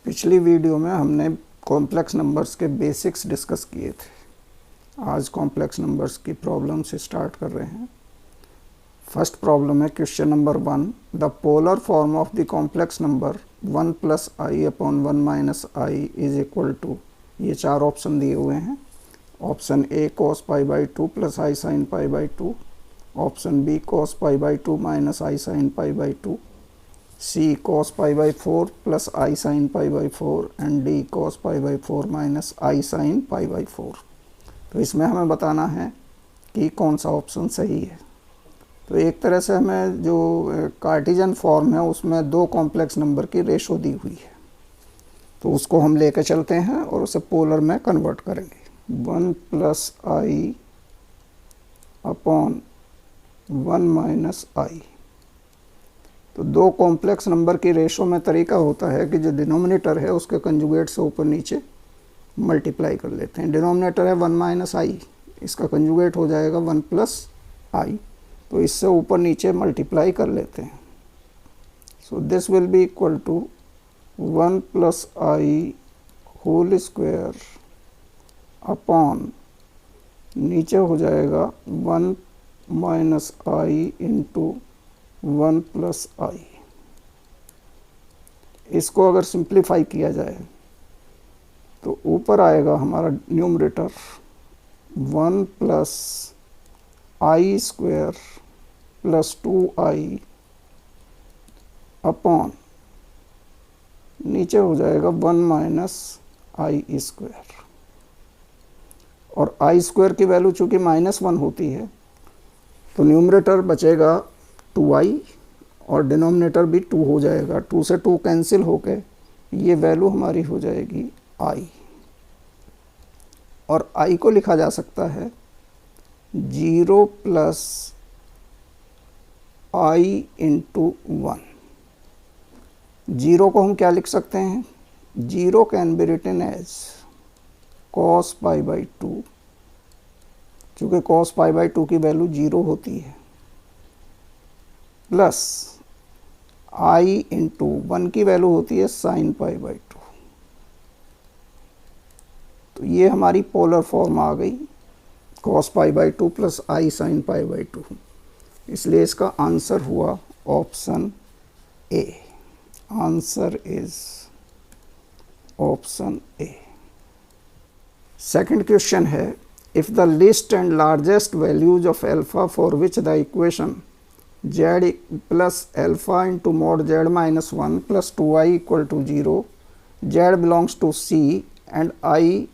पिछली वीडियो में हमने कॉम्प्लेक्स नंबर्स के बेसिक्स डिस्कस किए थे। आज कॉम्प्लेक्स नंबर्स की प्रॉब्लम से स्टार्ट कर रहे हैं। फर्स्ट प्रॉब्लम है question number 1। The polar form of the complex number 1 plus i upon 1 minus i is equal to, ये चार ऑप्शन दिए हुए हैं। Option A cos pi by 2 plus i sine pi by 2, option B cos pi by 2 minus i sine pi by 2, C cos pi by 4 plus i sine pi by 4 and D cos pi by 4 minus i sine pi by 4। तो इसमें हमें बताना है कि कौन सा option सही है। तो एक तरह से हमें जो कार्टेशियन फॉर्म है उसमें दो कॉम्प्लेक्स नंबर की रेशो दी हुई है, तो उसको हम लेकर चलते हैं और उसे पोलर में कन्वर्ट करेंगे। 1 प्लस आई अपॉन 1 माइनस आई। तो दो कॉम्प्लेक्स नंबर की रेशो में तरीका होता है कि जो डिनोमिनेटर है उसके कंजुगेट से ऊपर नीचे मल्टीप्लाई कर लेते हैं। डिनोमिनेटर है 1 माइनस आई, इसका कंजुगेट हो जाएगा 1 प्लस आई, तो इससे ऊपर नीचे मल्टीप्लाई कर लेते हैं। So this will be equal to 1 plus i whole square upon नीचे हो जाएगा 1 minus i into 1 plus i. इसको अगर सिंप्लीफाई किया जाए तो ऊपर आएगा हमारा numerator 1 plus i square plus 2i upon नीचे हो जाएगा 1 माइनस आई स्क्वायर। और आई स्क्वायर की वैल्यू चूँकि -1 होती है तो न्यूमरेटर बचेगा 2i और डिनोमिनेटर भी 2 हो जाएगा। 2 से 2 कैंसिल होके ये वैल्यू हमारी हो जाएगी i, और i को लिखा जा सकता है 0 प्लस आई इंटू 1। 0 को हम क्या लिख सकते हैं? 0 can be written as cos pi by 2, चूँकि cos पाई बाई 2 की वैल्यू 0 होती है, प्लस आई इंटू 1 की वैल्यू होती है साइन पाई बाई 2। तो ये हमारी पोलर फॉर्म आ गई, cos pi by 2 plus i sine pi by 2। इसलिए इसका आंसर हुआ option A. Answer is option A. Second question है, if the list and largest values of alpha for which the equation z plus alpha into mod z minus 1 plus 2i equal to 0, z belongs to c and i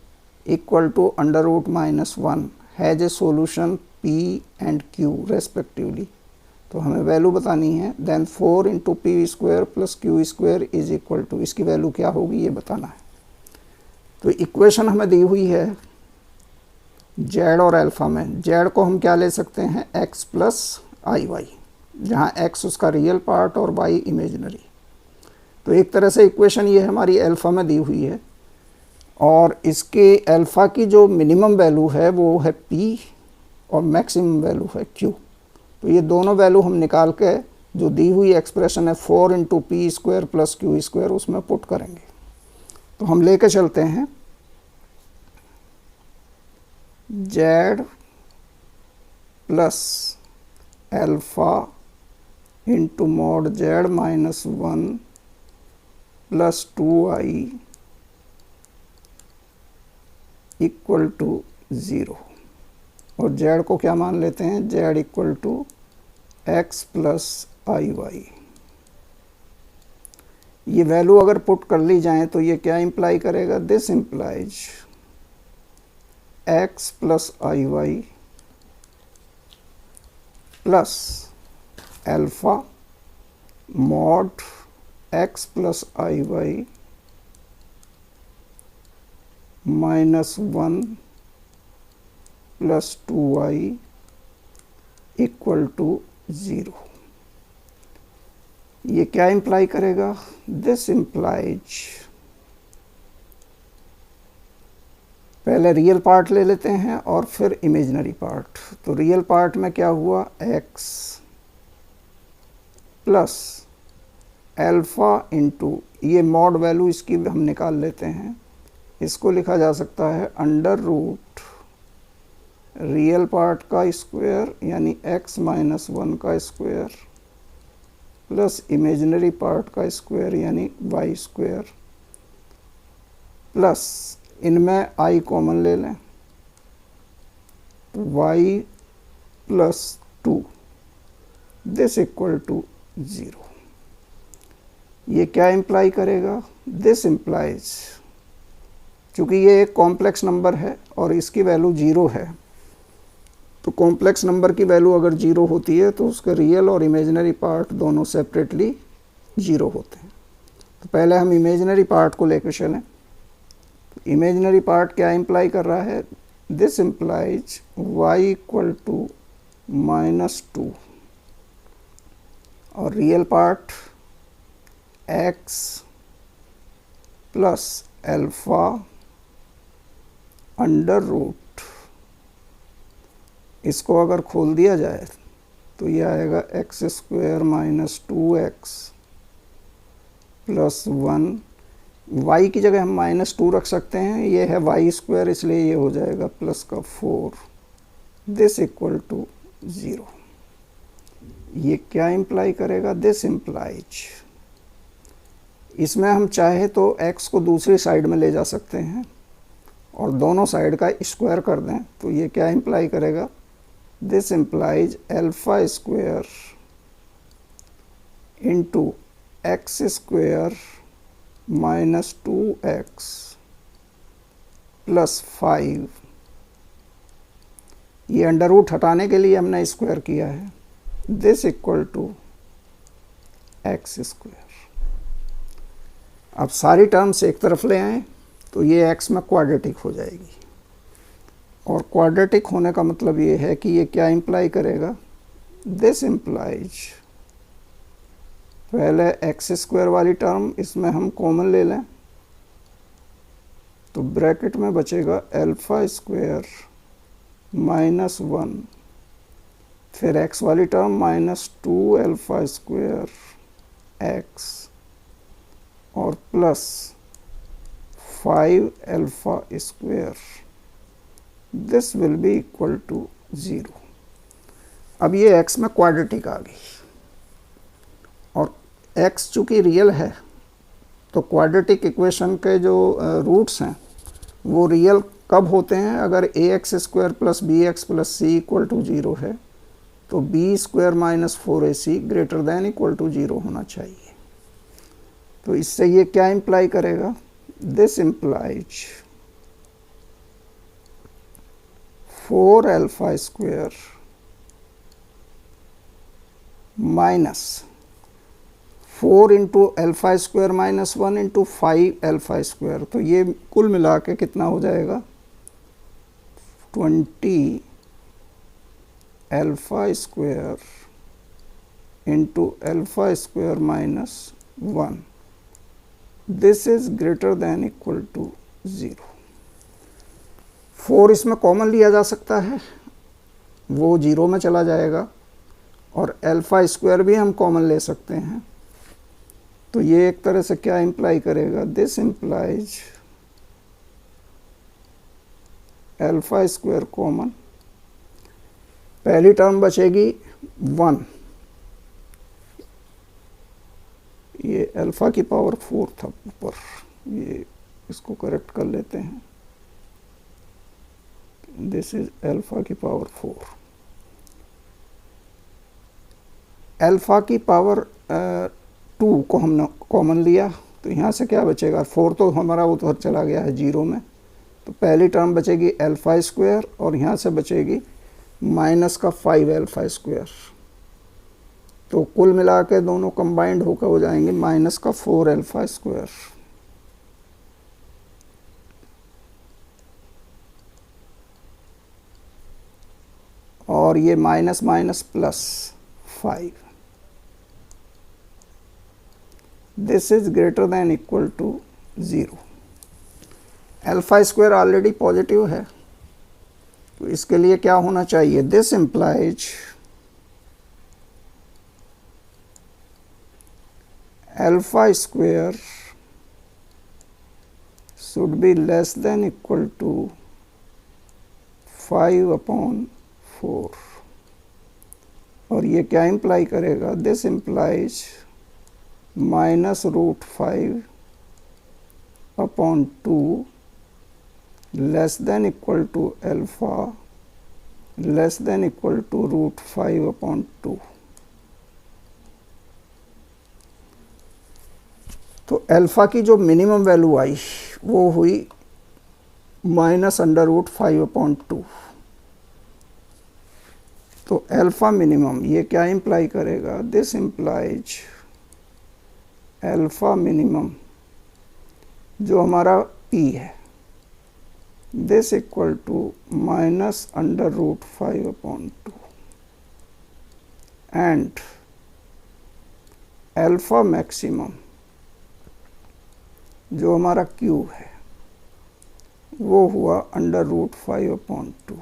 equal to under root -1 has a solution p and q respectively. तो हमें value बतानी है। Then 4 into p square plus q square is equal to, इसकी value क्या होगी ये बताना है। तो इक्वेशन हमें दी हुई है z और अल्फ़ा में। z को हम क्या ले सकते हैं? x प्लस आई वाई, जहाँ x उसका रियल पार्ट और y इमेजिनरी। तो एक तरह से इक्वेशन ये हमारी अल्फ़ा में दी हुई है, और इसके अल्फ़ा की जो मिनिमम वैल्यू है वो है p और मैक्सिमम वैल्यू है q। तो ये दोनों वैल्यू हम निकाल के जो दी हुई एक्सप्रेशन है 4 into p square plus q square उसमें पुट करेंगे। तो हम लेके चलते हैं z plus alpha into mod z minus 1 plus 2i equal to 0, और z को क्या मान लेते हैं? z equal to x plus i y. ये वैल्यू अगर पुट कर ली जाए तो ये क्या इंप्लाई करेगा? This implies x plus i y plus alpha mod x plus i Y minus 1 plus 2i equal to 0। ये क्या इंप्लाई करेगा? दिस इंप्लाइज, पहले रियल पार्ट ले लेते हैं और फिर इमेजिनरी पार्ट। तो रियल पार्ट में क्या हुआ? x प्लस अल्फ़ा इंटू, ये मॉड वैल्यू इसकी हम निकाल लेते हैं, इसको लिखा जा सकता है अंडर रूट रियल पार्ट का स्क्वायर यानी x माइनस 1 का स्क्वायर प्लस इमेजिनरी पार्ट का स्क्वायर यानी y स्क्वायर प्लस इनमें i कॉमन ले लें, y plus 2 this equal to 0। ये क्या इम्प्लाई करेगा? दिस इम्प्लाइज, चूँकि ये एक कॉम्प्लेक्स नंबर है और इसकी वैल्यू 0 है, तो कॉम्प्लेक्स नंबर की वैल्यू अगर 0 होती है तो उसके रियल और इमेजिनरी पार्ट दोनों सेपरेटली 0 होते हैं। तो पहले हम इमेजिनरी पार्ट को लेकर चलें। इमेजिनरी पार्ट क्या इम्प्लाई कर रहा है? This implies y equal to -2 और real part x plus alpha under root, इसको अगर खोल दिया जाए तो ये आएगा x square minus 2x plus 1, y की जगह हम -2 रख सकते हैं, ये है y स्क्वायर इसलिए ये हो जाएगा प्लस का 4 दिस इक्वल टू 0। ये क्या इम्प्लाई करेगा? दिस इम्प्लाइज, इसमें हम चाहे तो x को दूसरी साइड में ले जा सकते हैं और दोनों साइड का स्क्वायर कर दें, तो ये क्या इम्प्लाई करेगा? This implies alpha square into x square minus 2x plus 5, ये अंडर रूट हटाने के लिए हमने स्क्वायर किया है, this equal to x square. अब सारी टर्म्स एक तरफ ले आएँ तो ये x में क्वाड्रेटिक हो जाएगी, और क्वाड्रेटिक होने का मतलब ये है कि ये क्या इम्प्लाई करेगा? दिस इम्प्लाइज, पहले एक्स स्क्वायर वाली टर्म इसमें हम कॉमन ले लें तो ब्रैकेट में बचेगा अल्फ़ा स्क्वायर माइनस 1, फिर x वाली टर्म -2 अल्फ़ा स्क्वायर x और plus 5 alpha square, this will be equal to 0। अब ये x में क्वाड्रेटिक आ गई और x चूँकि रियल है तो क्वाड्रेटिक इक्वेशन के जो रूट्स हैं वो रियल कब होते हैं? अगर ax square plus bx plus c equal to 0 है तो b square minus 4ac greater than equal to 0 होना चाहिए। तो इससे ये क्या इम्प्लाई करेगा? This implies 4 alpha square minus 4 into alpha square minus 1 into 5 alpha square, तो ये कुल मिला के कितना हो जाएगा? 20 alpha square into alpha square minus 1, this is greater than equal to 0। 4 इसमें कॉमन लिया जा सकता है, वो 0 में चला जाएगा, और अल्फ़ा स्क्वायर भी हम कॉमन ले सकते हैं। तो ये एक तरह से क्या इम्प्लाई करेगा? This implies alpha square common, पहली टर्म बचेगी 1, ये अल्फ़ा की पावर 4 था ऊपर, ये इसको करेक्ट कर लेते हैं, दिस इज अल्फ़ा की पावर 4। अल्फ़ा की पावर 2 को हमने कॉमन लिया तो यहाँ से क्या बचेगा? 4 तो हमारा उधर चला गया है 0 में, तो पहली टर्म बचेगी अल्फ़ा स्क्वायर और यहाँ से बचेगी माइनस का 5 अल्फ़ा स्क्वायर, तो कुल मिला के दोनों कंबाइंड होकर हो जाएंगे माइनस का 4 अल्फ़ा स्क्वायर। और ये minus minus plus 5, this is greater than equal to 0। Alpha square already positive है तो इसके लिए क्या होना चाहिए? This implies alpha square should be less than equal to 5/4 और ये क्या इम्प्लाई करेगा, this implies -√5/2 less than equal to alpha less than equal to √5/2। तो अल्फा की जो मिनिमम वैल्यू आई वो हुई -√5/2। तो अल्फा मिनिमम ये क्या इम्प्लाई करेगा, दिस इम्प्लाइज अल्फा मिनिमम जो हमारा पी है, this equal to -√5/2 and alpha maximum जो हमारा क्यू है वो हुआ √5/2।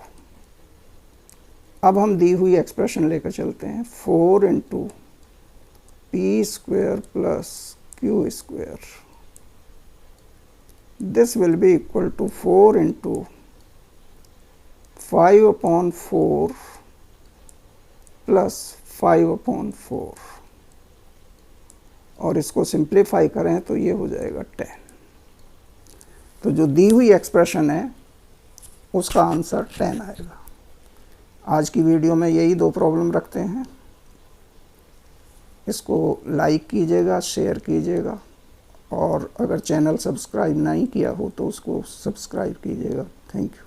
अब हम दी हुई एक्सप्रेशन लेकर चलते हैं, 4 × p² + q²। This will be equal to 4 × 5/4 + 5/4 और इसको सिंप्लीफाई करें तो ये हो जाएगा 10। तो जो दी हुई एक्सप्रेशन है उसका आंसर 10 आएगा। आज की वीडियो में यही 2 प्रॉब्लम रखते हैं। इसको लाइक कीजिएगा, शेयर कीजिएगा और अगर चैनल सब्सक्राइब नहीं किया हो तो उसको सब्सक्राइब कीजिएगा। Thank you.